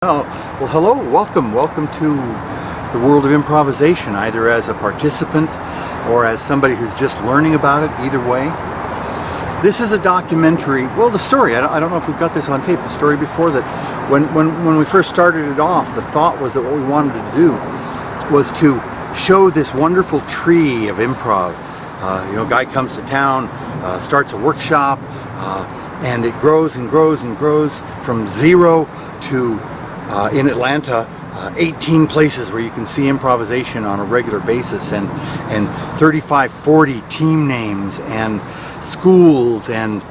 Oh, well, hello, welcome to the world of improvisation, either as a participant or as somebody who's just learning about it. Either way, this is a documentary. Well, the story, I don't know if we've got this on tape, the story before that, when we first started it off, the thought was that what we wanted to do was to show this wonderful tree of improv. A guy comes to town, starts a workshop, and it grows and grows and grows from zero to in Atlanta, 18 places where you can see improvisation on a regular basis, and 35, 40 team names, and schools and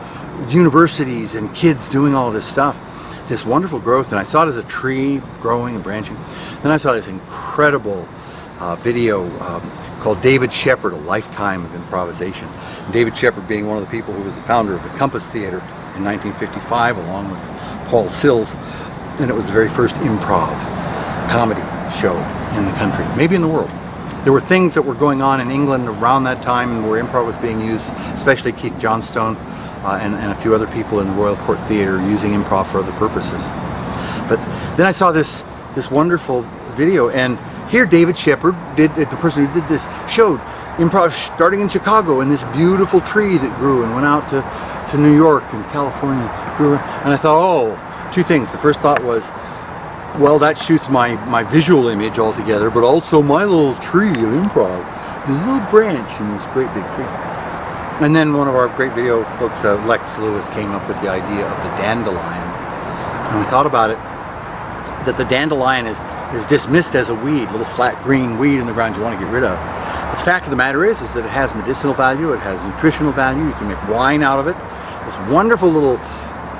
universities and kids doing all of this stuff. This wonderful growth, and I saw it as a tree growing and branching. Then I saw this incredible video called David Shepard, A Lifetime of Improvisation. And David Shepard being one of the people who was the founder of the Compass Theater in 1955, along with Paul Sills. And it was the very first improv comedy show in the country, maybe in the world. There were things that were going on in England around that time where improv was being used, especially Keith Johnstone and a few other people in the Royal Court Theatre using improv for other purposes. But then I saw this wonderful video, and here David Shepard, the person who did this, showed improv starting in Chicago, and this beautiful tree that grew and went out to New York and California, grew. And I thought, oh, two things. The first thought was, well, that shoots my visual image altogether, but also my little tree of improv, this little branch in this great big tree. And then one of our great video folks, Lex Lewis, came up with the idea of the dandelion. And we thought about it, that the dandelion is dismissed as a weed, little flat green weed in the ground you want to get rid of. The fact of the matter is that it has medicinal value, it has nutritional value, you can make wine out of it. This wonderful little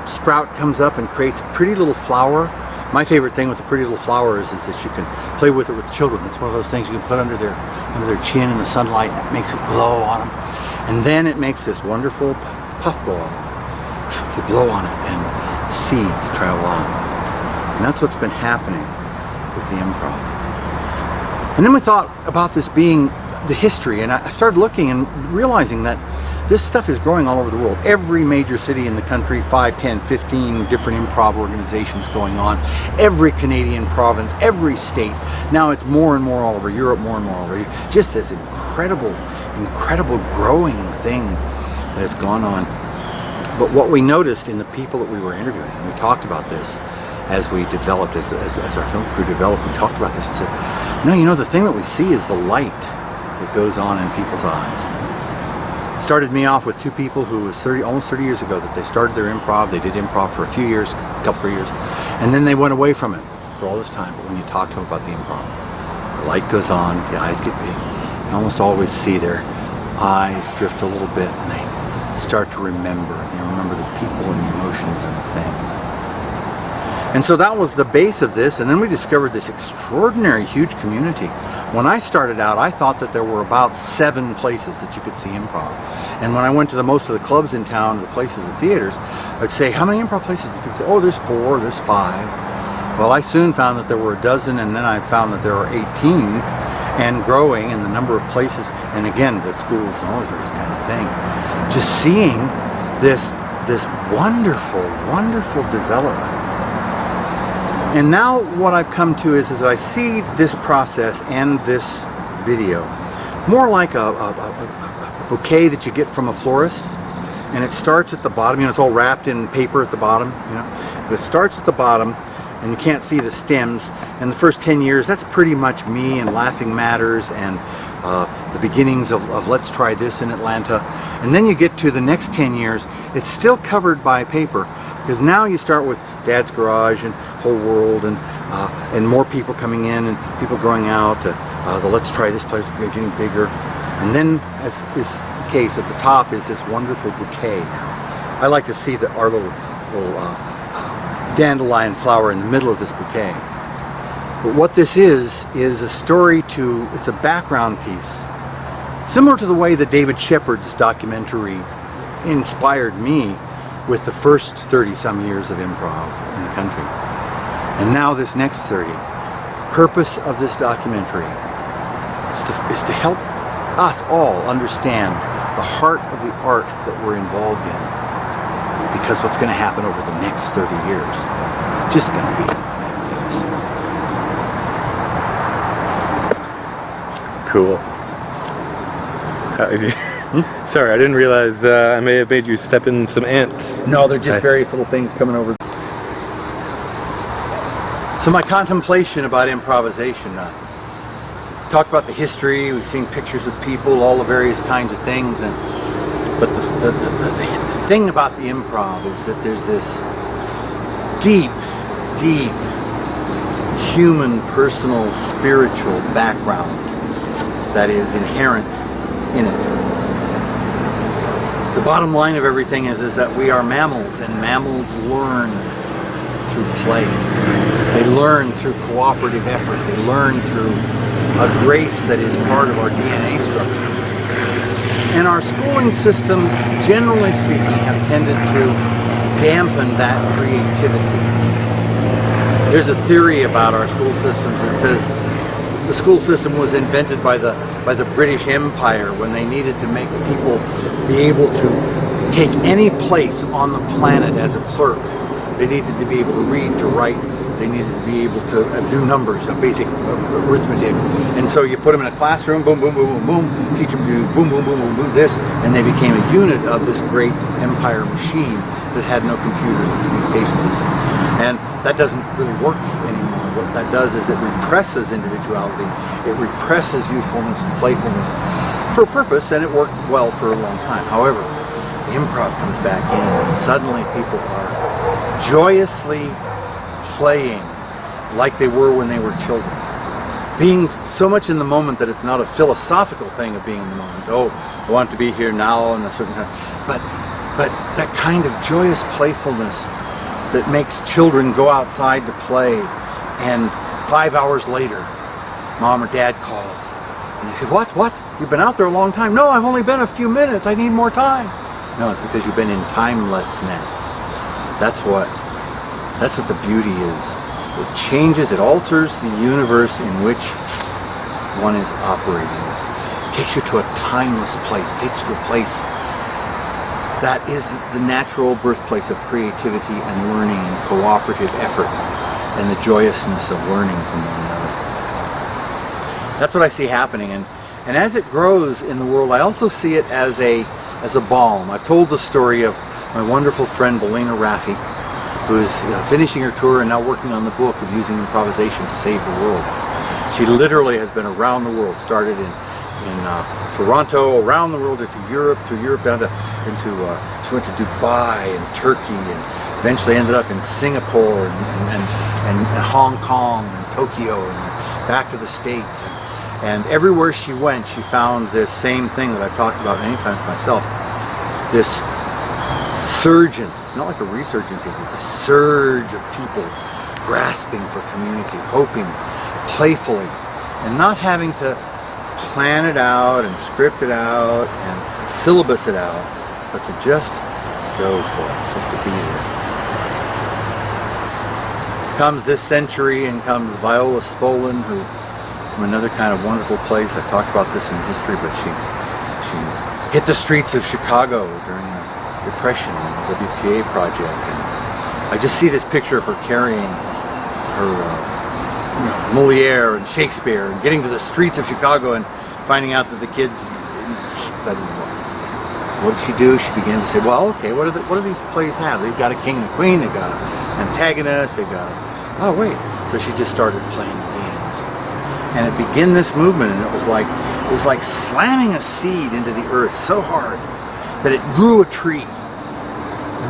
sprout comes up and creates a pretty little flower. My favorite thing with the pretty little flowers is that you can play with it with children. It's one of those things you can put under their chin in the sunlight, and it makes it glow on them. And then it makes this wonderful puffball. You blow on it and seeds travel on. And that's what's been happening with the improv. And then we thought about this being the history, and I started looking and realizing that this stuff is growing all over the world. Every major city in the country, 5, 10, 15 different improv organizations going on. Every Canadian province, every state. Now it's more and more all over Europe, more and more all over. Just this incredible growing thing that has gone on. But what we noticed in the people that we were interviewing, and we talked about this as we developed, as our film crew developed, we talked about this and said, no, the thing that we see is the light that goes on in people's eyes. Started me off with two people who was almost 30 years ago that they started their improv. They did improv for a few years, a couple of years, and then they went away from it for all this time. But when you talk to them about the improv, the light goes on, the eyes get big. You almost always see their eyes drift a little bit, and they start to remember. They remember the people and the emotions and the things. And so that was the base of this, and then we discovered this extraordinary huge community. When I started out, I thought that there were about 7 places that you could see improv. And when I went to most of the clubs in town, the places, the theaters, I'd say, how many improv places? And people say, oh, there's 4, there's 5. Well, I soon found that there were a dozen, and then I found that there are 18 and growing in the number of places. And again, the schools and all this kind of thing. Just seeing this wonderful development. And now what I've come to is that I see this process and this video more like a bouquet that you get from a florist, and it starts at the bottom. It's all wrapped in paper at the bottom, but it starts at the bottom and you can't see the stems. And the first 10 years, that's pretty much me and Laughing Matters and the beginnings of Let's Try This in Atlanta. And then you get to the next 10 years, it's still covered by paper, because now you start with Dad's Garage and Whole World and more people coming in and people growing out. The Let's Try This place getting bigger. And then, as is the case, at the top is this wonderful bouquet now. I like to see our little dandelion flower in the middle of this bouquet. But what this is a story it's a background piece. Similar to the way that David Shepard's documentary inspired me with the first 30-some years of improv in the country. And now this next 30. Purpose of this documentary is to help us all understand the heart of the art that we're involved in. Because what's going to happen over the next 30 years is just going to be magnificent. cool. Sorry, I didn't realize I may have made you step in some ants. No, they're just various little things coming over. So my contemplation about improvisation. Talked about the history, we've seen pictures of people, all the various kinds of things, but the thing about the improv is that there's this deep human, personal, spiritual background that is inherent in it. The bottom line of everything is that we are mammals, and mammals learn through play. They learn through cooperative effort. They learn through a grace that is part of our DNA structure. And our schooling systems, generally speaking, have tended to dampen that creativity. There's a theory about our school systems that says the school system was invented by the British Empire when they needed to make people be able to take any place on the planet as a clerk. They needed to be able to read, to write. They needed to be able to do numbers, basic arithmetic. And so you put them in a classroom, boom, boom, boom, boom, boom, teach them to do boom, boom, boom, boom, boom, this, and they became a unit of this great empire machine that had no computers or communication system. And that doesn't really work anymore. What that does is it represses individuality, it represses youthfulness and playfulness for a purpose, and it worked well for a long time. However, the improv comes back in, and suddenly people are joyously playing like they were when they were children. Being so much in the moment that it's not a philosophical thing of being in the moment. Oh, I want to be here now in a certain time. But that kind of joyous playfulness that makes children go outside to play, and 5 hours later, mom or dad calls. And they say, what? You've been out there a long time? No, I've only been a few minutes. I need more time. No, it's because you've been in timelessness. That's what the beauty is. It changes, it alters the universe in which one is operating. It takes you to a timeless place. It takes you to a place that is the natural birthplace of creativity and learning and cooperative effort and the joyousness of learning from one another. That's what I see happening. And as it grows in the world, I also see it as a balm. I've told the story of my wonderful friend Belina Raffi, who is finishing her tour and now working on the book of using improvisation to save the world. She literally has been around the world, started in Toronto, around the world into Europe, through Europe down she went to Dubai and Turkey, and eventually ended up in Singapore and Hong Kong and Tokyo and back to the States. And everywhere she went, she found this same thing that I've talked about many times myself, this surgence. It's not like a resurgence, it's a surge of people grasping for community, hoping, playfully, and not having to plan it out and script it out and syllabus it out, but to just go for it, just to be there. Comes this century and comes Viola Spolin, who from another kind of wonderful place. I talked about this in history, but she hit the streets of Chicago during the Depression and the WPA project, and I just see this picture of her carrying her Moliere and Shakespeare and getting to the streets of Chicago and finding out that the kids didn't study anymore. So what did she do? She began to say, well, okay, what do these plays have? They've got a king and a queen, they've got an antagonist, they've got oh wait. So she just started playing games. And it began this movement, and it was like slamming a seed into the earth so hard that it grew a tree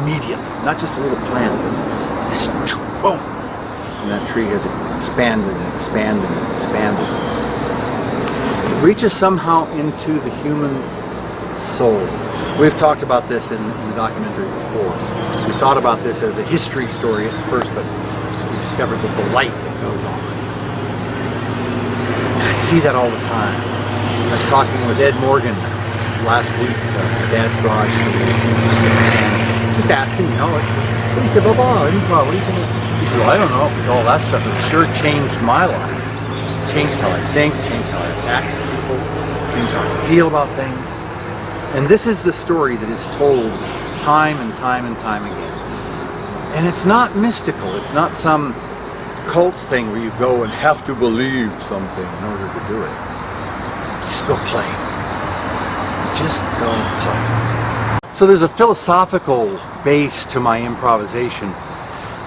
immediately. Not just a little plant, but this boom. And that tree has expanded and expanded and expanded. It reaches somehow into the human soul. We've talked about this in the documentary before. We thought about this as a history story at first, but we discovered that the light that goes on. And I see that all the time. I was talking with Ed Morgan last week from Dad's Garage, and just asking, he said, improv, what do you think? He said, well, I don't know if it's all that stuff, but it sure changed my life. Changed how I think, changed how I act to people, changed how I feel about things. And this is the story that is told time and time and time again. And it's not mystical. It's not some cult thing where you go and have to believe something in order to do it. go play. Just go play. So there's a philosophical base to my improvisation.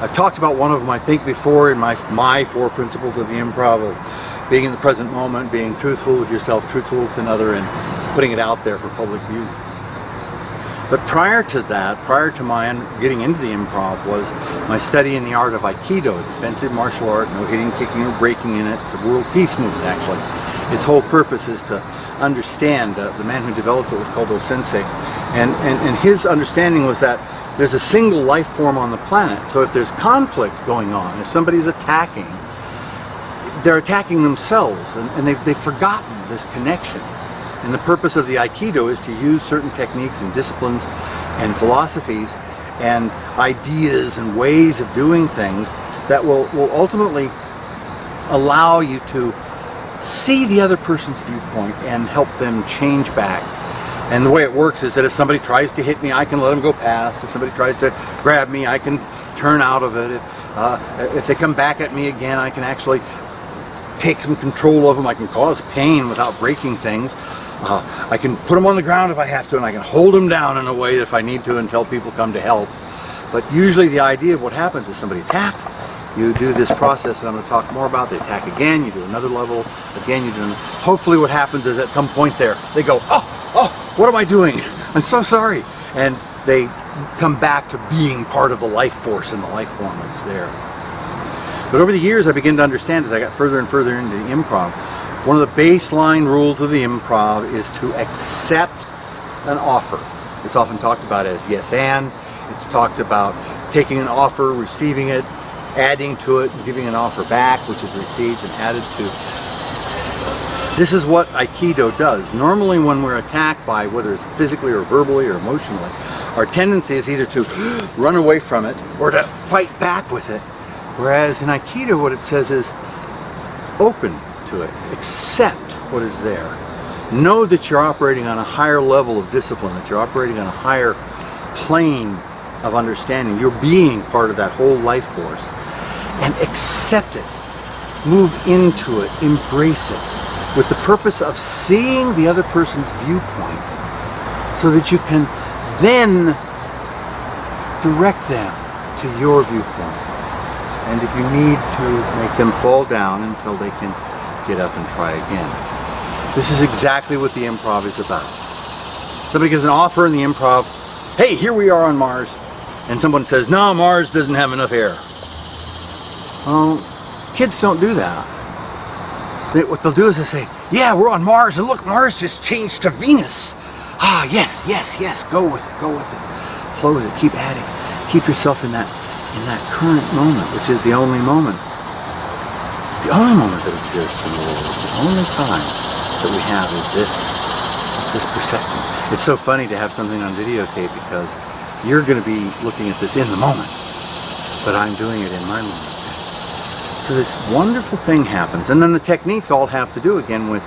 I've talked about one of them, I think, before in my 4 principles of the improv of being in the present moment, being truthful with yourself, truthful with another, and putting it out there for public view. But prior to that, prior to my getting into the improv, was my study in the art of Aikido, defensive martial art, no hitting, kicking, or breaking in it. It's a world peace movement, actually. Its whole purpose is to understand, the man who developed it was called Sensei, and his understanding was that there's a single life form on the planet. So if there's conflict going on, if somebody's attacking, they're attacking themselves, and they've forgotten this connection. And the purpose of the Aikido is to use certain techniques and disciplines and philosophies and ideas and ways of doing things that will ultimately allow you to see the other person's viewpoint and help them change back. And the way it works is that if somebody tries to hit me, I can let them go past. If somebody tries to grab me, I can turn out of it. If they come back at me again, I can actually take some control of them. I can cause pain without breaking things. I can put them on the ground if I have to, and I can hold them down in a way if I need to until people come to help. But usually the idea of what happens is somebody attacks, you do this process that I'm going to talk more about, they attack again, you do another level, again you do another. Hopefully what happens is at some point there, they go, oh, what am I doing? I'm so sorry. And they come back to being part of the life force and the life form that's there. But over the years I began to understand, as I got further and further into the improv, one of the baseline rules of the improv is to accept an offer. It's often talked about as yes and. It's talked about taking an offer, receiving it, adding to it, and giving an offer back, which is received and added to. This is what Aikido does. Normally when we're attacked by, whether it's physically or verbally or emotionally, our tendency is either to run away from it or to fight back with it. Whereas in Aikido what it says is open to it, accept what is there. Know that you're operating on a higher level of discipline, that you're operating on a higher plane of understanding. You're being part of that whole life force. And accept it. Move into it. Embrace it. With the purpose of seeing the other person's viewpoint so that you can then direct them to your viewpoint. And if you need to, make them fall down until they can get up and try again. This is exactly what the improv is about. Somebody gives an offer in the improv, hey, here we are on Mars. And someone says, no, Mars doesn't have enough air. Well, kids don't do that. What they'll do is they'll say, yeah, we're on Mars, and look, Mars just changed to Venus. Ah, yes, yes, yes, go with it. Flow with it, keep adding. Keep yourself in that current moment, which is the only moment. It's the only moment that exists in the world. It's the only time that we have is this perception. It's so funny to have something on videotape because you're going to be looking at this in the moment, but I'm doing it in my moment. So this wonderful thing happens, and then the techniques all have to do again with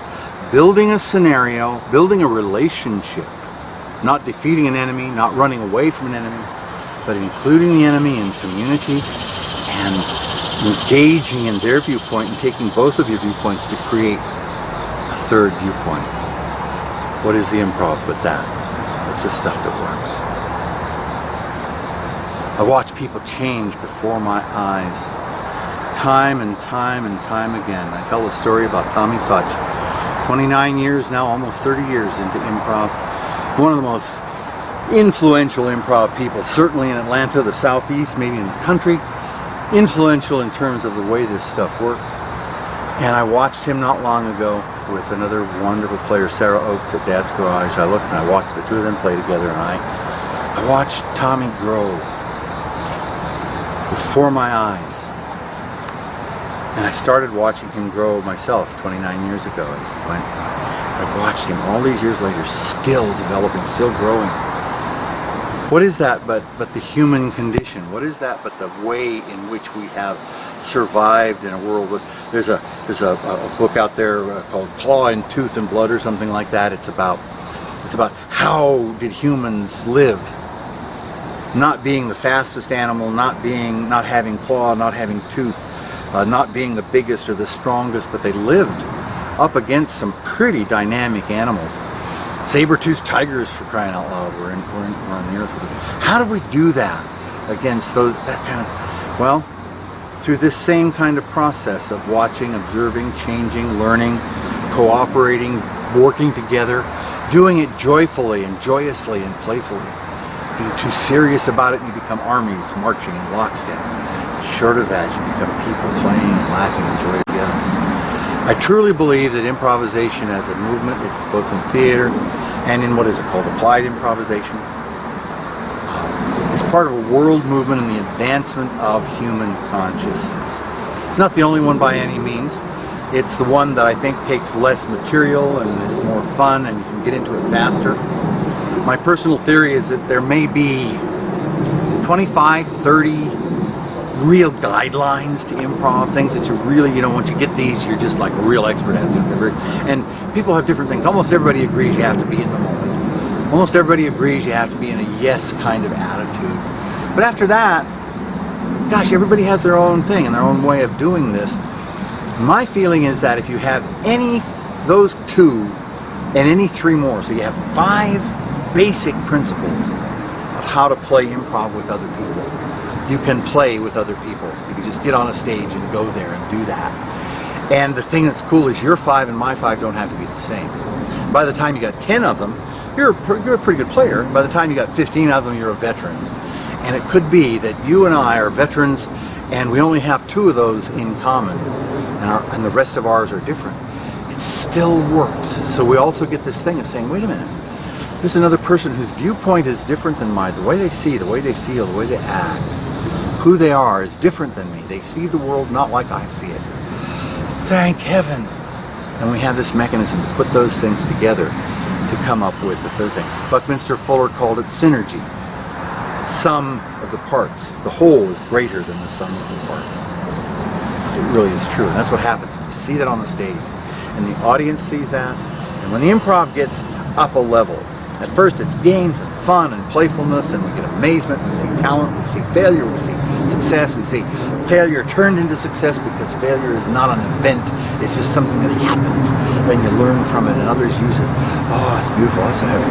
building a scenario, building a relationship, not defeating an enemy, not running away from an enemy, but including the enemy in community and engaging in their viewpoint and taking both of your viewpoints to create a third viewpoint. What is the improv but that? It's the stuff that works. I watch people change before my eyes. Time and time and time again. I tell a story about Tommy Fudge. 29 years now, almost 30 years into improv. One of the most influential improv people, certainly in Atlanta, the Southeast, maybe in the country. Influential in terms of the way this stuff works. And I watched him not long ago with another wonderful player, Sarah Oakes, at Dad's Garage. I looked and I watched the two of them play together, and I watched Tommy grow before my eyes. And I started watching him grow myself 29 years ago. I watched him all these years later, still developing, still growing. What is that but the human condition? What is that but the way in which we have survived in a world with... There's a book out there called Claw and Tooth and Blood or something like that. It's about how did humans live? Not being the fastest animal, not having claw, not having tooth. Not being the biggest or the strongest, but they lived up against some pretty dynamic animals. Saber-toothed tigers, for crying out loud, we're on the earth with it. How do we do that against that kind of, well, through this same kind of process of watching, observing, changing, learning, cooperating, working together, doing it joyfully and joyously and playfully. Being too serious about it, you become armies marching in lockstep. Short of that, you become people playing and laughing and joy together. I truly believe that improvisation as a movement, it's both in theater and in what is called applied improvisation. It's part of a world movement in the advancement of human consciousness. It's not the only one by any means. It's the one that I think takes less material and is more fun and you can get into it faster. My personal theory is that there may be 25, 30 real guidelines to improv, things that you really, once you get these, you're just like a real expert at it. And people have different things. Almost everybody agrees you have to be in the moment. Almost everybody agrees you have to be in a yes kind of attitude. But after that, gosh, everybody has their own thing and their own way of doing this. My feeling is that if you have those two and any three more, so you have 5 basic principles of how to play improv with other people. You can play with other people. You can just get on a stage and go there and do that. And the thing that's cool is your 5 and my 5 don't have to be the same. By the time you got 10 of them, you're a pretty good player. By the time you got 15 of them, you're a veteran. And it could be that you and I are veterans and we only have 2 of those in common and the rest of ours are different. It still works. So we also get this thing of saying, wait a minute, there's another person whose viewpoint is different than mine. The way they see, the way they feel, the way they act, who they are is different than me. They see the world not like I see it. Thank heaven. And we have this mechanism to put those things together to come up with the third thing. Buckminster Fuller called it synergy. Sum of the parts. The whole is greater than the sum of the parts. It really is true. And that's what happens. You see that on the stage. And the audience sees that. And when the improv gets up a level, at first it's games and fun and playfulness, and we get amazement, we see talent, we see failure, we see success, we see failure turned into success because failure is not an event, it's just something that happens. Then you learn from it and others use it. Oh, it's beautiful, that's so happy.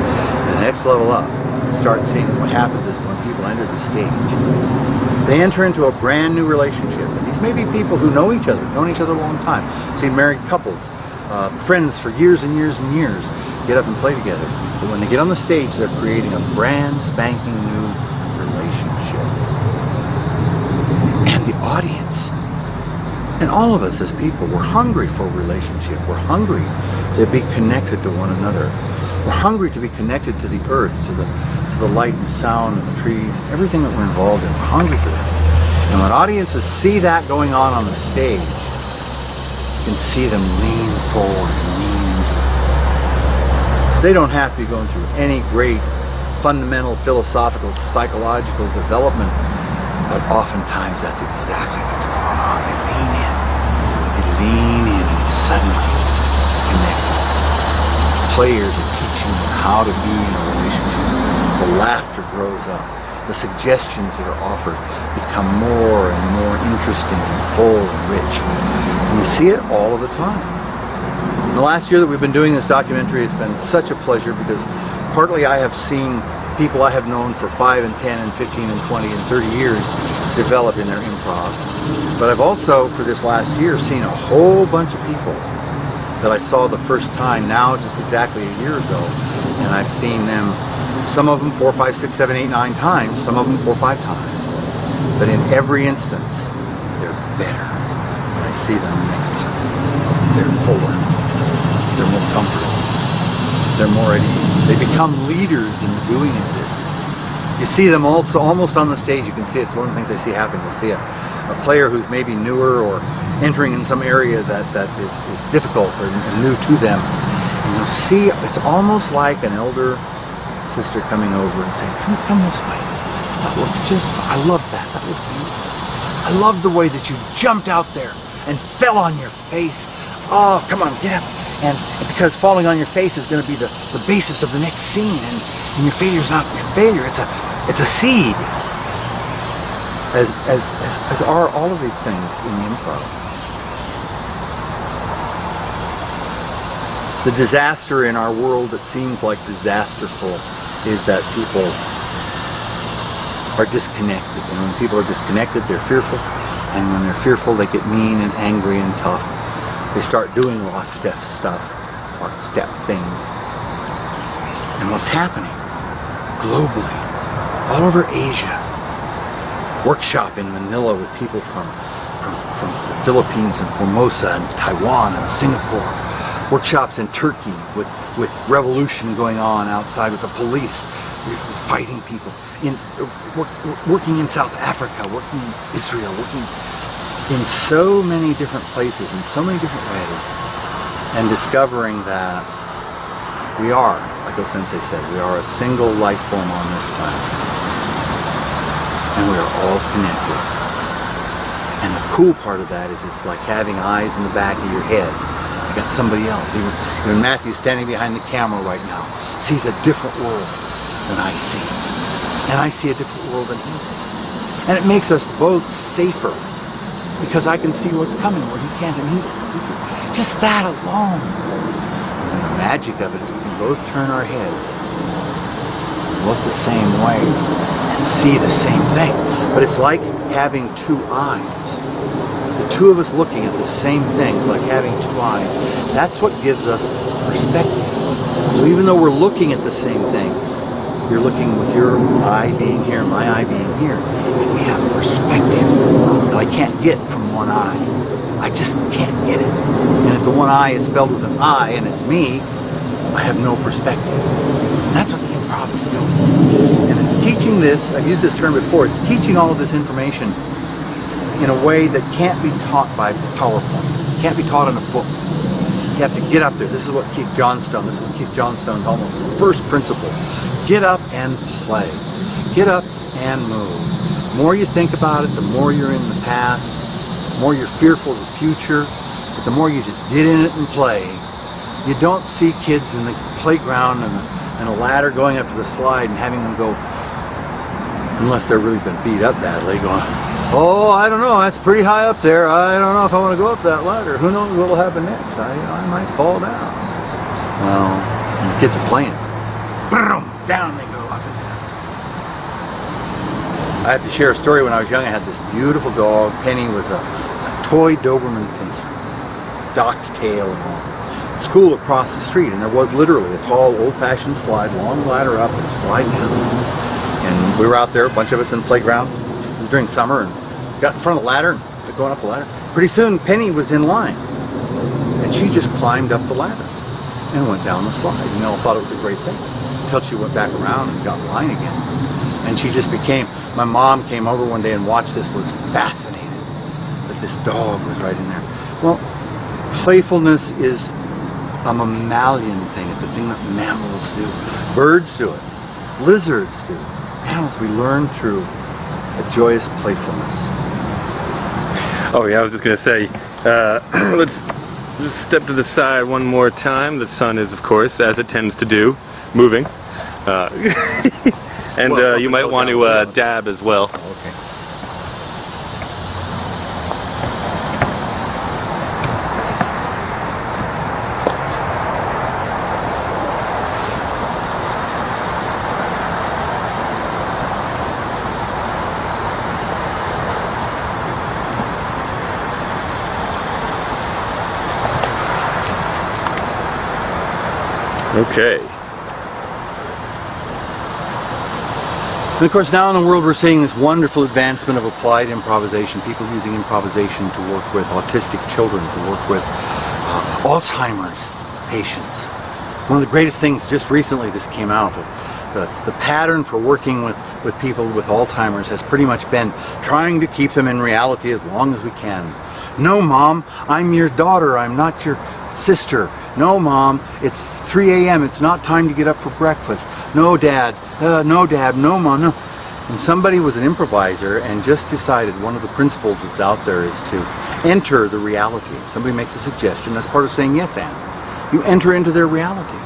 The next level up, you start seeing what happens is when people enter the stage, they enter into a brand new relationship. And these may be people who know each other a long time. I've seen married couples, friends for years and years and years, get up and play together. But when they get on the stage, they're creating a brand spanking new relationship. And the audience, and all of us as people, we're hungry for a relationship. We're hungry to be connected to one another. We're hungry to be connected to the earth, to the light and sound and the trees, everything that we're involved in. We're hungry for that. And when audiences see that going on the stage, you can see them lean forward and lean into it. They don't have to be going through any great fundamental philosophical, psychological development, but oftentimes that's exactly what's going on. They lean in and suddenly connect. Players are teaching them how to be in a relationship. The laughter grows up. The suggestions that are offered become more and more interesting and full and rich. And we see it all of the time. The last year that we've been doing this documentary has been such a pleasure because partly I have seen people I have known for 5 and 10 and 15 and 20 and 30 years develop in their improv. But I've also, for this last year, seen a whole bunch of people that I saw the first time now just exactly a year ago. And I've seen them, some of them 4, 5, 6, 7, 8, 9 times, some of them 4 or 5 times. But in every instance, they're better. I see them next time. They're fuller. They're more comfortable. They're more at ease. They become leaders in the doing of this. You see them also almost on the stage. You can see it's one of the things I see happening. You'll see a player who's maybe newer or entering in some area that is difficult or new to them. And you'll see it's almost like an elder sister coming over and saying, come this way. That looks just, I love that. That was beautiful. I love the way that you jumped out there and fell on your face. Oh, come on, get up. And because falling on your face is going to be the basis of the next scene, and your failure's not your failure, it's a seed, as are all of these things in the improv. The disaster in our world that seems like disasterful is that people are disconnected. And when people are disconnected, they're fearful. And when they're fearful, they get mean and angry and tough. They start doing lockstep stuff, lockstep things. And what's happening globally, all over Asia, workshop in Manila with people from the Philippines and Formosa and Taiwan and Singapore, workshops in Turkey with revolution going on outside with the police fighting people, working in South Africa, working in Israel, working in so many different places in so many different ways, and discovering that we are, like O-Sensei said, we are a single life form on this planet, and we are all connected. And the cool part of that is it's like having eyes in the back of your head. You got somebody else. Even Matthew, standing behind the camera right now, sees a different world than I see. And I see a different world than he sees. And it makes us both safer, because I can see what's coming where he can't, and he just that alone. And the magic of it is we can both turn our heads, look the same way, and see the same thing. But it's like having two eyes. The two of us looking at the same thing is like having two eyes. That's what gives us perspective. So even though we're looking at the same thing, you're looking with your eye being here, my eye being here, and we have perspective that I can't get from one eye. I just can't get it. And if the one eye is spelled with an I and it's me, I have no perspective. And that's what the improv is doing. And it's teaching this, I've used this term before, it's teaching all of this information in a way that can't be taught by PowerPoint. Can't be taught in a book. You have to get up there. This is what Keith Johnstone's almost first principle. Get up and play. Get up and move. The more you think about it, the more you're in the past, the more you're fearful of the future, but the more you just get in it and play. You don't see kids in the playground and a ladder going up to the slide and having them go, unless they're really been beat up badly, going, oh, I don't know, that's pretty high up there. I don't know if I want to go up that ladder. Who knows what will happen next? I might fall down. Well, the kids are playing. Boom, down they go up and down. I have to share a story. When I was young, I had this beautiful dog. Penny was a toy Doberman pincer, docked tail and all. School across the street, and there was literally a tall, old-fashioned slide, long ladder up and a slide down. And we were out there, a bunch of us in the playground. It was during summer, and got in front of the ladder, and going up the ladder. Pretty soon, Penny was in line, and she just climbed up the ladder and went down the slide. We all thought it was a great thing, until she went back around and got in line again. And she just became, my mom came over one day and watched this, was fascinated that this dog was right in there. Well, playfulness is a mammalian thing. It's a thing that mammals do. Birds do it. Lizards do it. Animals we learn through a joyous playfulness. Oh yeah, I was just going to say, let's just step to the side one more time. The sun is, of course, as it tends to do, moving. And well, you might want to dab as well. Oh, okay. Okay. And of course, now in the world we're seeing this wonderful advancement of applied improvisation, people using improvisation to work with autistic children, to work with Alzheimer's patients. One of the greatest things, just recently this came out, the pattern for working with people with Alzheimer's has pretty much been trying to keep them in reality as long as we can. No, Mom, I'm your daughter, I'm not your sister. No, Mom, it's 3 a.m. It's not time to get up for breakfast. No, Dad, no, Mom, no. And somebody was an improviser and just decided one of the principles that's out there is to enter the reality. Somebody makes a suggestion, that's part of saying yes, and. You enter into their reality.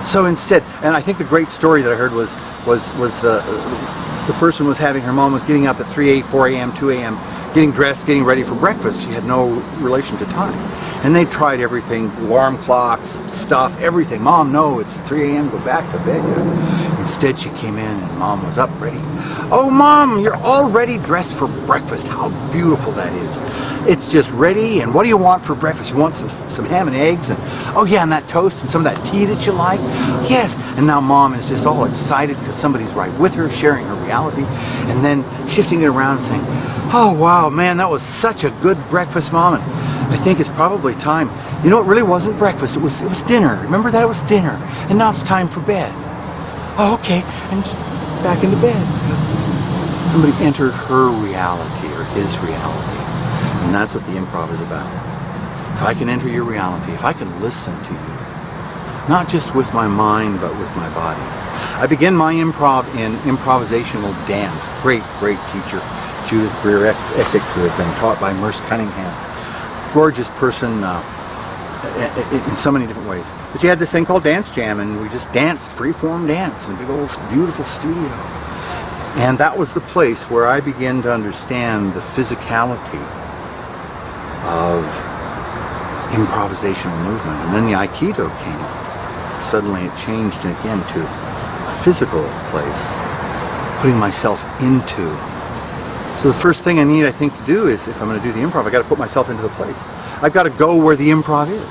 So instead, and I think the great story that I heard was the person was having, her mom was getting up at 3 4 a.m., 2 a.m., getting dressed, getting ready for breakfast. She had no relation to time. And they tried everything, alarm clocks, stuff, everything. Mom, no, it's 3 a.m., go back to bed yet. Instead, she came in and Mom was up, ready. Oh, Mom, you're already dressed for breakfast. How beautiful that is. It's just ready, and what do you want for breakfast? You want some ham and eggs, and oh yeah, and that toast, and some of that tea that you like? Yes. And now Mom is just all excited because somebody's right with her, sharing her reality, and then shifting it around and saying, oh wow, man, that was such a good breakfast, Mom, and I think it's probably time. You know, it really wasn't breakfast, it was dinner. Remember that? It was dinner, and now it's time for bed. Oh, okay, and back into bed because somebody entered her reality or his reality. And that's what the improv is about. If I can enter your reality, if I can listen to you, not just with my mind, but with my body. I begin my improv in improvisational dance. Great, great teacher, Judith Greer Essex, who has been taught by Merce Cunningham. Gorgeous person in so many different ways. But she had this thing called Dance Jam, and we just danced, free-form dance in a big old beautiful studio. And that was the place where I began to understand the physicality of improvisational movement. And then the Aikido came. Suddenly it changed again to a physical place, putting myself into. So the first thing I need, I think, to do is, if I'm going to do the improv, I got to put myself into the place. I've got to go where the improv is.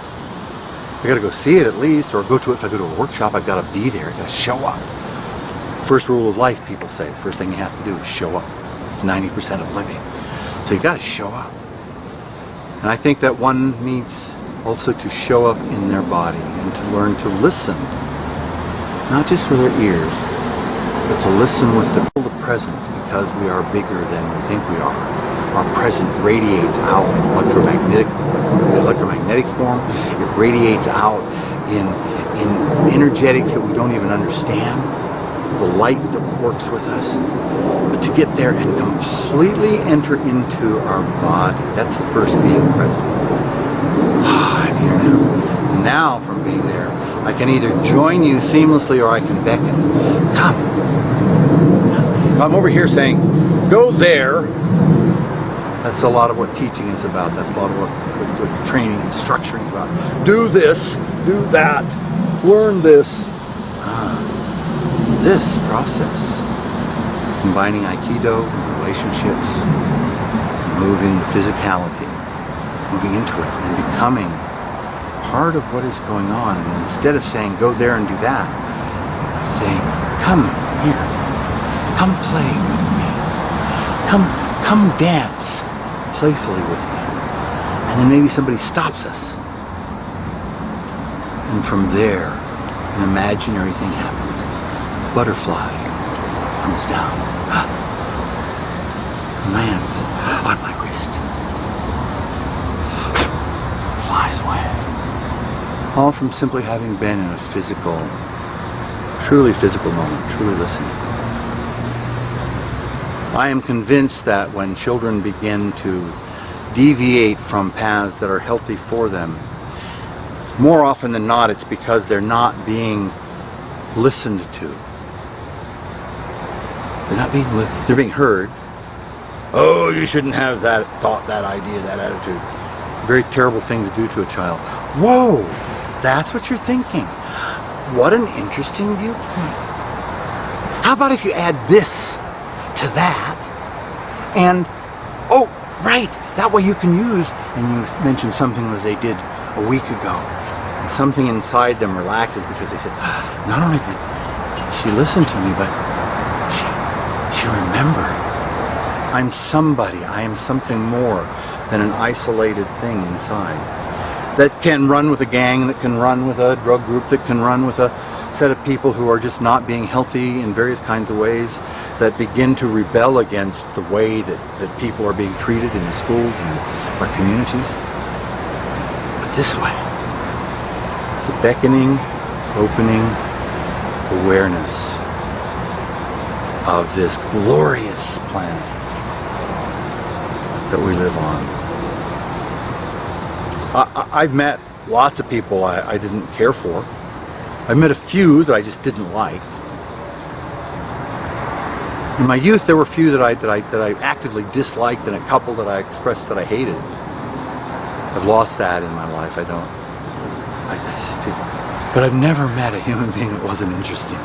I got to go see it at least, or go to it. If I go to a workshop, I've got to be there. I've got to show up. First rule of life, people say. The first thing you have to do is show up. It's 90% of living. So you got to show up. And I think that one needs also to show up in their body and to learn to listen, not just with their ears, but to listen with the presence, because we are bigger than we think we are. Our presence radiates out in electromagnetic form. It radiates out in energetics that we don't even understand. The light that works with us. But to get there and completely enter into our body, that's the first being present. I'm here now. And now from being there, I can either join you seamlessly or I can beckon. Come. If I'm over here saying, go there, that's a lot of what teaching is about. That's a lot of what training and structuring is about. Do this, do that, learn this. This process, combining Aikido, relationships, moving physicality, moving into it and becoming part of what is going on. And instead of saying, go there and do that, I say, come here, come play with me, come dance playfully with me. And then maybe somebody stops us. And from there, an imaginary thing happens. Butterfly comes down, lands on my wrist, flies away. All from simply having been in a physical, truly physical moment, truly listening. I am convinced that when children begin to deviate from paths that are healthy for them, more often than not, it's because they're not being listened to. They're being heard. Oh, you shouldn't have that thought, that idea, that attitude. Very terrible thing to do to a child. Whoa, that's what you're thinking. What an interesting viewpoint. How about if you add this to that? And, oh, right, that way you can use, and you mentioned something that they did a week ago. And something inside them relaxes because they said, not only did she listen to me, but she remembered. I'm somebody. I am something more than an isolated thing inside that can run with a gang, that can run with a drug group, that can run with a set of people who are just not being healthy in various kinds of ways, that begin to rebel against the way that people are being treated in the schools and our communities. But this way, the beckoning, opening awareness of this glorious planet that we live on. I've met lots of people I didn't care for. I've met a few that I just didn't like. In my youth, there were a few that I actively disliked, and a couple that I expressed that I hated. I've lost that in my life. But I've never met a human being that wasn't interesting.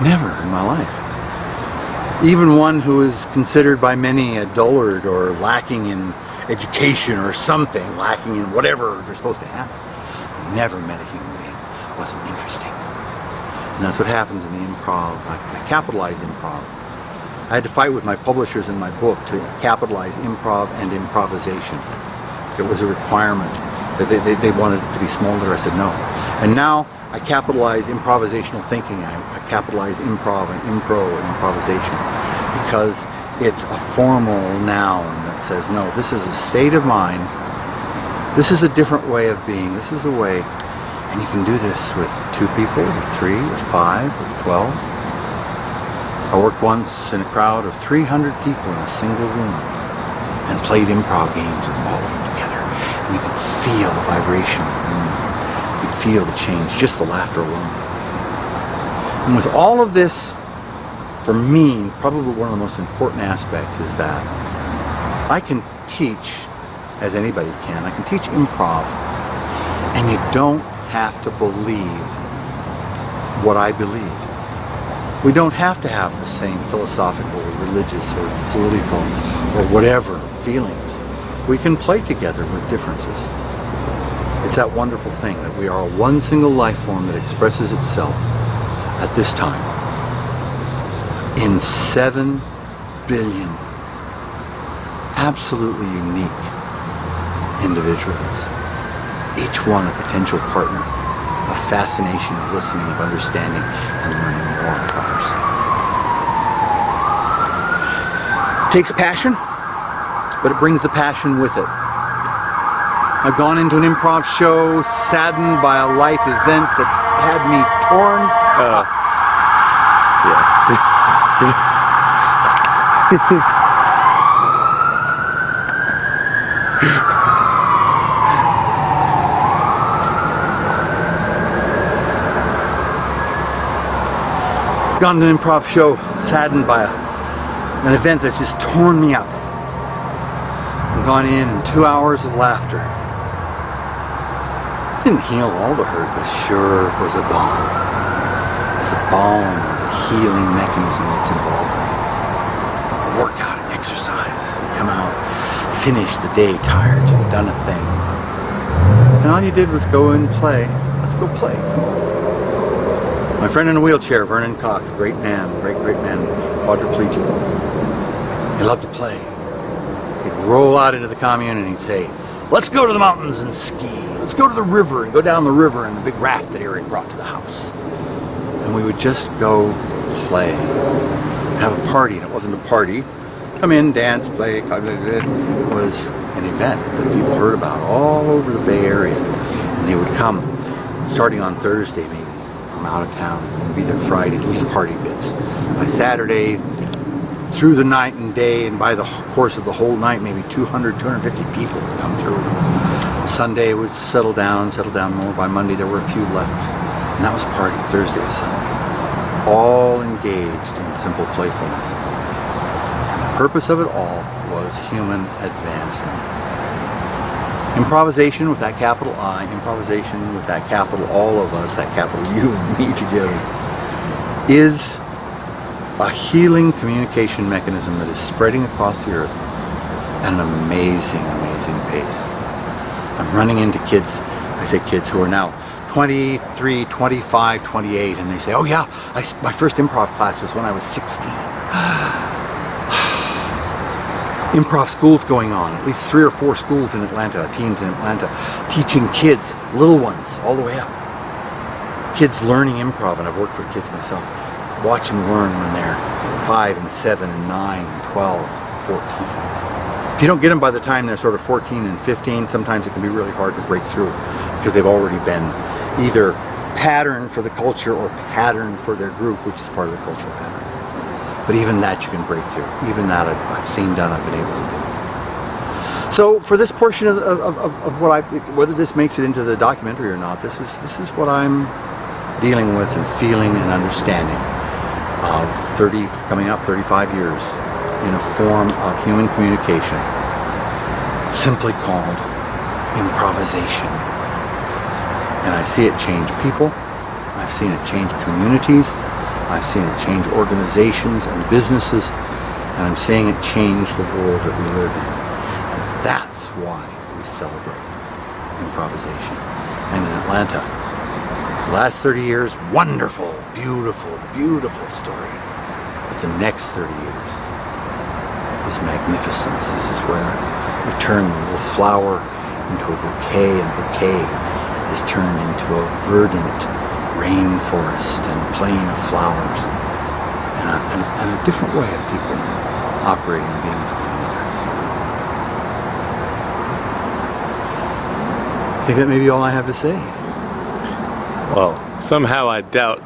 Never in my life. Even one who is considered by many a dullard or lacking in education or something, lacking in whatever they're supposed to have. Never met a human being that wasn't interesting. And that's what happens in the improv. I capitalize improv. I had to fight with my publishers in my book to capitalize improv and improvisation. It was a requirement. They wanted it to be smaller. I said no. And now I capitalize improvisational thinking. I capitalize improv and improvisation because it's a formal noun that says no, this is a state of mind. This is a different way of being. This is a way. And you can do this with 2 people, with 3, with 5, with 12. I worked once in a crowd of 300 people in a single room and played improv games with all of them together. And you could feel the vibration of the room. You could feel the change, just the laughter alone. And with all of this, for me, probably one of the most important aspects is that I can teach, as anybody can, I can teach improv, and you don't have to believe what I believe. We don't have to have the same philosophical or religious or political or whatever feelings. We can play together with differences. It's that wonderful thing that we are one single life form that expresses itself at this time in 7 billion absolutely unique individuals. Each one a potential partner of fascination, of listening, of understanding, and learning more about ourselves. It takes passion, but it brings the passion with it. I've gone into an improv show saddened by a life event that had me torn up. Gone to an improv show saddened by an event that's just torn me up. I've gone in and 2 hours of laughter. Didn't heal all the hurt, but sure was a balm. It was a balm, it was a healing mechanism that's involved in it. Workout, exercise, come out, finish the day tired, you've done a thing. And all you did was go and play. Let's go play. My friend in a wheelchair, Vernon Cox, great man, great man, quadriplegic. He loved to play. He'd roll out into the commune and he'd say, let's go to the mountains and ski. Let's go to the river and go down the river in the big raft that Eric brought to the house. And we would just go play. Have a party, and it wasn't a party. Come in, dance, play, it was an event that people heard about all over the Bay Area. And they would come, starting on Thursday maybe, from out of town, and be there Friday, little party bits. By Saturday, through the night and day, and by the course of the whole night, maybe 200, 250 people would come through. Sunday would settle down more. By Monday, there were a few left. And that was a party, Thursday to Sunday. All engaged in simple playfulness. And the purpose of it all was human advancement. Improvisation with that capital I, improvisation with that capital all of us, that capital you and me together, is a healing communication mechanism that is spreading across the earth at an amazing, amazing pace. I'm running into kids, I say kids who are now 23, 25, 28, and they say, oh yeah, my first improv class was when I was 16. Improv schools going on, at least 3 or 4 schools in Atlanta, teams in Atlanta, teaching kids, little ones, all the way up. Kids learning improv, and I've worked with kids myself. Watch them learn when they're 5 and 7 and 9 and 12, 14. If you don't get them by the time they're sort of 14 and 15, sometimes it can be really hard to break through because they've already been either patterned for the culture or patterned for their group, which is part of the cultural pattern. But even that you can break through. Even that I've seen done, I've been able to do. So for this portion of what whether this makes it into the documentary or not, this is what I'm dealing with and feeling and understanding. of 30, coming up 35 years, in a form of human communication simply called improvisation. And I see it change people, I've seen it change communities, I've seen it change organizations and businesses, and I'm seeing it change the world that we live in. And that's why we celebrate improvisation. And in Atlanta, the last 30 years, wonderful, beautiful, beautiful story. But the next 30 years is magnificence. This is where we turn the little flower into a bouquet, and bouquet is turned into a verdant rainforest and plain of flowers, and a different way of people operating and being with one another. I think that may be all I have to say. Well, somehow I doubt that.